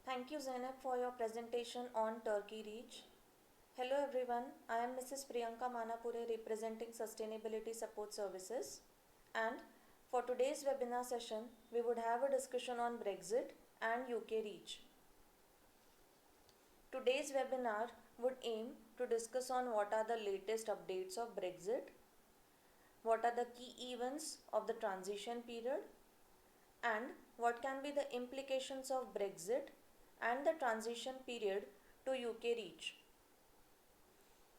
Thank you, Zainab, for your presentation on Turkey Reach. Hello, everyone. I am Mrs. Priyanka Manapure representing Sustainability Support Services. And for today's webinar session, we would have a discussion on Brexit and UK Reach. Today's webinar would aim to discuss on what are the latest updates of Brexit, what are the key events of the transition period, and what can be the implications of Brexit and the transition period to UK Reach.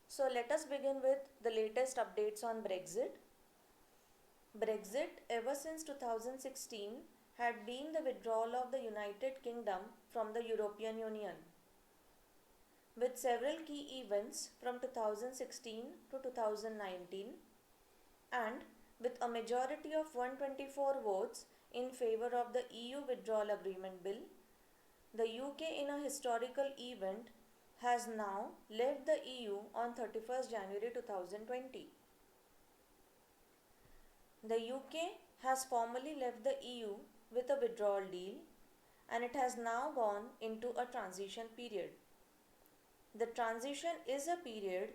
So let us begin with the latest updates on Brexit. Brexit, ever since 2016, had been the withdrawal of the United Kingdom from the European Union, with several key events from 2016 to 2019, and with a majority of 124 votes in favour of the EU Withdrawal Agreement Bill, the UK, in a historical event, has now left the EU on 31st January 2020. The UK has formally left the EU with a withdrawal deal, and it has now gone into a transition period. The transition is a period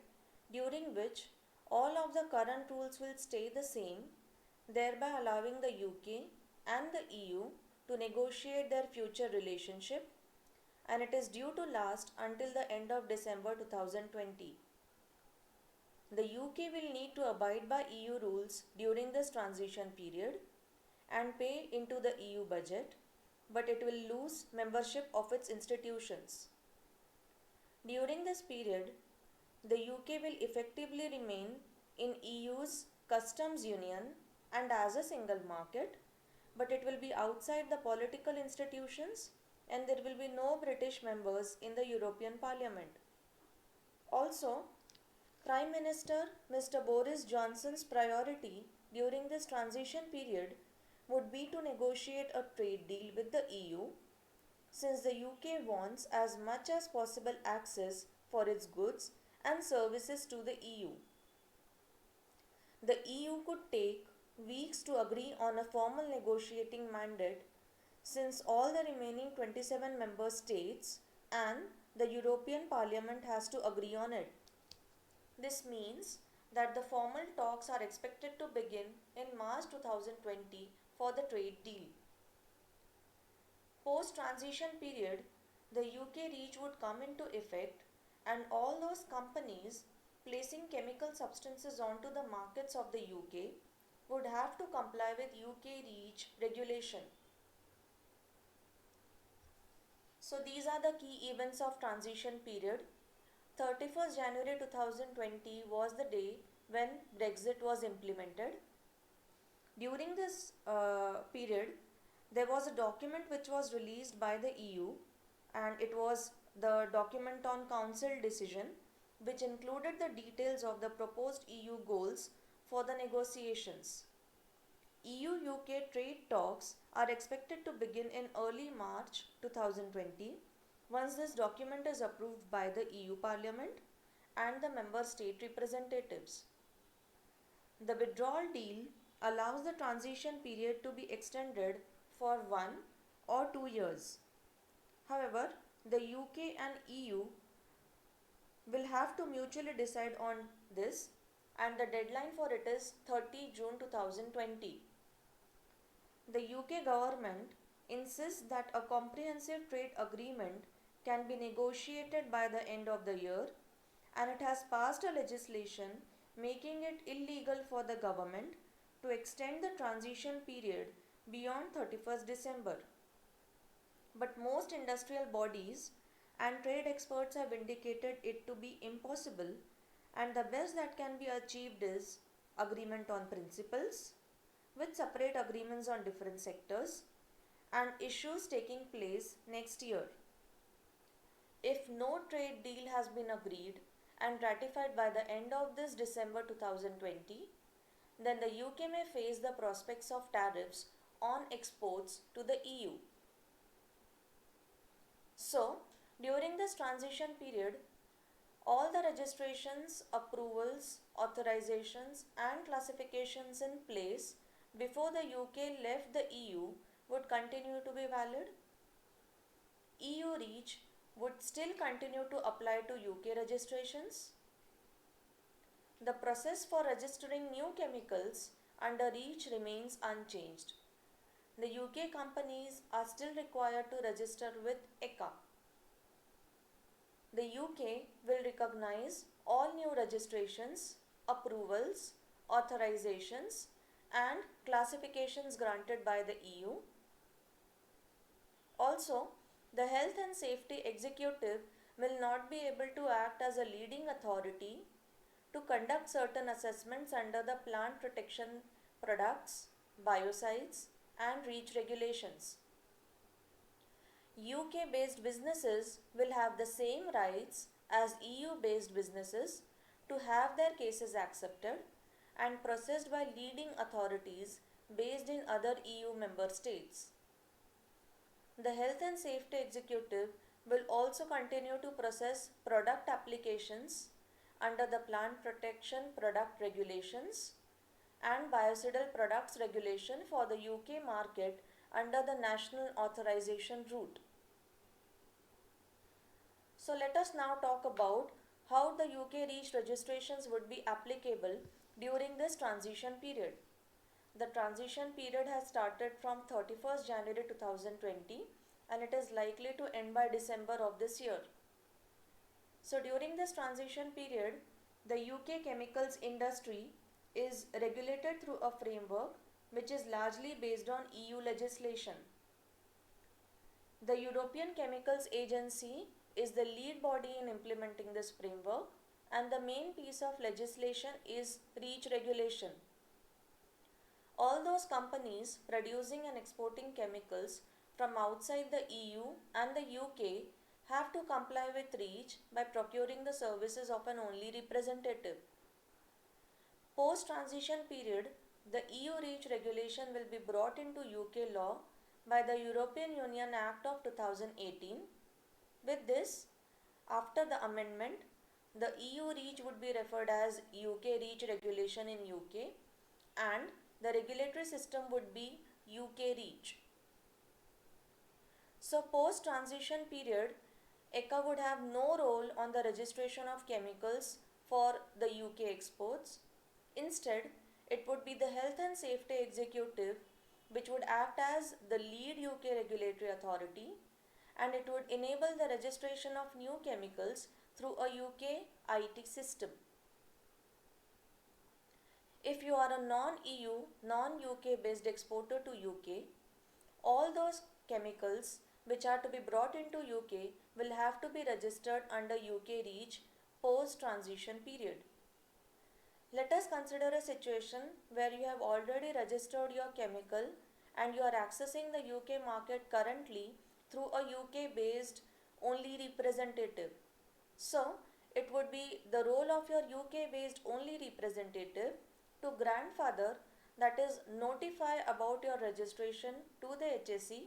during which all of the current rules will stay the same, thereby allowing the UK and the EU to negotiate their future relationship, and it is due to last until the end of December 2020. The UK will need to abide by EU rules during this transition period and pay into the EU budget, but it will lose membership of its institutions. During this period, the UK will effectively remain in EU's customs union and as a single market, but it will be outside the political institutions and there will be no British members in the European Parliament. Also, Prime Minister Mr. Boris Johnson's priority during this transition period would be to negotiate a trade deal with the EU, since the UK wants as much as possible access for its goods and services to the EU. The EU could take weeks to agree on a formal negotiating mandate, since all the remaining 27 member states and the European Parliament has to agree on it. This means that the formal talks are expected to begin in March 2020 for the trade deal. Post-transition period, the UK Reach would come into effect, and all those companies placing chemical substances onto the markets of the UK would have to comply with UK Reach regulation. So these are the key events of transition period. 31st January 2020 was the day when Brexit was implemented. During this period, there was a document which was released by the EU, and it was the document on Council decision, which included the details of the proposed EU goals for the negotiations. EU-UK trade talks are expected to begin in early March 2020 once this document is approved by the EU Parliament and the member state representatives. The withdrawal deal allows the transition period to be extended for 1 or 2 years. However, the UK and EU will have to mutually decide on this, and the deadline for it is 30 June 2020. The UK government insists that a comprehensive trade agreement can be negotiated by the end of the year, and it has passed a legislation making it illegal for the government to extend the transition period beyond 31st December. But most industrial bodies and trade experts have indicated it to be impossible, and the best that can be achieved is agreement on principles with separate agreements on different sectors and issues taking place next year. If no trade deal has been agreed and ratified by the end of this December 2020, then the UK may face the prospects of tariffs on exports to the EU. So, during this transition period, all the registrations, approvals, authorizations and classifications in place before the UK left the EU would continue to be valid. EU REACH would still continue to apply to UK registrations? The process for registering new chemicals under REACH remains unchanged. The UK companies are still required to register with ECHA. The UK will recognize all new registrations, approvals, authorizations, and classifications granted by the EU. Also, the Health and Safety Executive will not be able to act as a leading authority to conduct certain assessments under the Plant Protection Products, Biocides, and REACH regulations. UK based businesses will have the same rights as EU based businesses to have their cases accepted and processed by leading authorities based in other EU member states. The Health and Safety Executive will also continue to process product applications under the Plant Protection Product Regulations and Biocidal Products Regulation for the UK market under the National Authorization route. So let us now talk about how the UK REACH registrations would be applicable during this transition period. The transition period has started from 31st January 2020 and it is likely to end by December of this year. So during this transition period, the UK chemicals industry is regulated through a framework which is largely based on EU legislation. The European Chemicals Agency is the lead body in implementing this framework and the main piece of legislation is REACH regulation. All those companies producing and exporting chemicals from outside the EU and the UK have to comply with REACH by procuring the services of an only representative. Post-transition period, the EU REACH regulation will be brought into UK law by the European Union Act of 2018. With this, after the amendment, the EU REACH would be referred as UK REACH regulation in UK and the regulatory system would be UK REACH. So post-transition period, ECHA would have no role on the registration of chemicals for the UK exports. Instead, it would be the Health and Safety Executive which would act as the lead UK regulatory authority and it would enable the registration of new chemicals through a UK IT system. If you are a non-EU, non-UK based exporter to UK, all those chemicals which are to be brought into UK will have to be registered under UK REACH post-transition period. Let us consider a situation where you have already registered your chemical and you are accessing the UK market currently through a UK based only representative. So, it would be the role of your UK based only representative to grandfather, that is notify about your registration to the HSE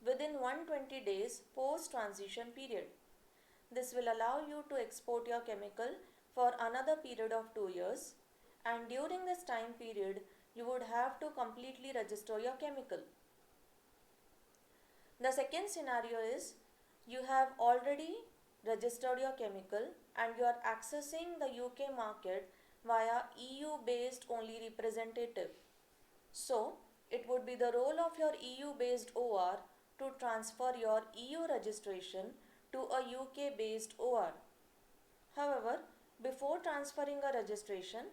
within 120 days post transition period. This will allow you to export your chemical for another period of 2 years and during this time period you would have to completely register your chemical. The second scenario is you have already registered your chemical and you are accessing the UK market via EU based only representative. So, it would be the role of your EU based OR to transfer your EU registration to a UK based OR. However, before transferring a registration,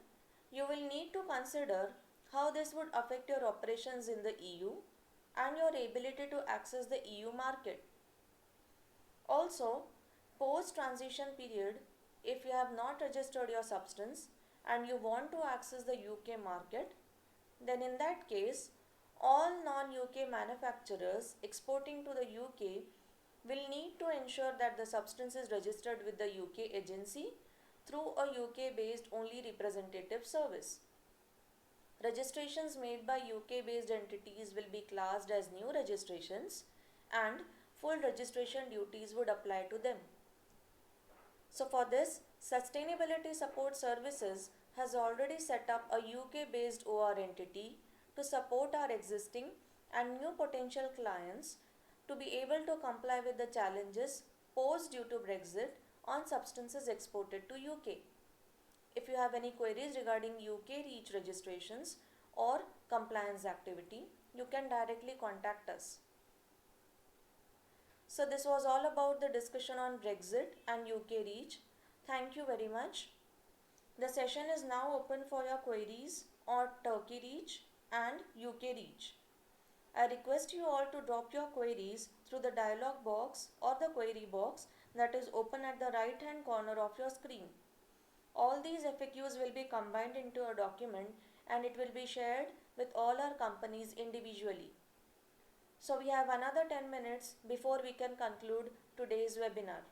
you will need to consider how this would affect your operations in the EU and your ability to access the EU market. Also, post-transition period, if you have not registered your substance and you want to access the UK market, then in that case, all non-UK manufacturers exporting to the UK will need to ensure that the substance is registered with the UK agency through a UK based only representative service. Registrations made by UK based entities will be classed as new registrations and full registration duties would apply to them. So for this, Sustainability Support Services has already set up a UK based OR entity to support our existing and new potential clients to be able to comply with the challenges posed due to Brexit on substances exported to UK. If you have any queries regarding UK REACH registrations or compliance activity, you can directly contact us. So this was all about the discussion on Brexit and UK REACH. Thank you very much. The session is now open for your queries on Turkey REACH and UK REACH. I request you all to drop your queries through the dialog box or the query box that is open at the right hand corner of your screen. All these FAQs will be combined into a document and it will be shared with all our companies individually. So we have another 10 minutes before we can conclude today's webinar.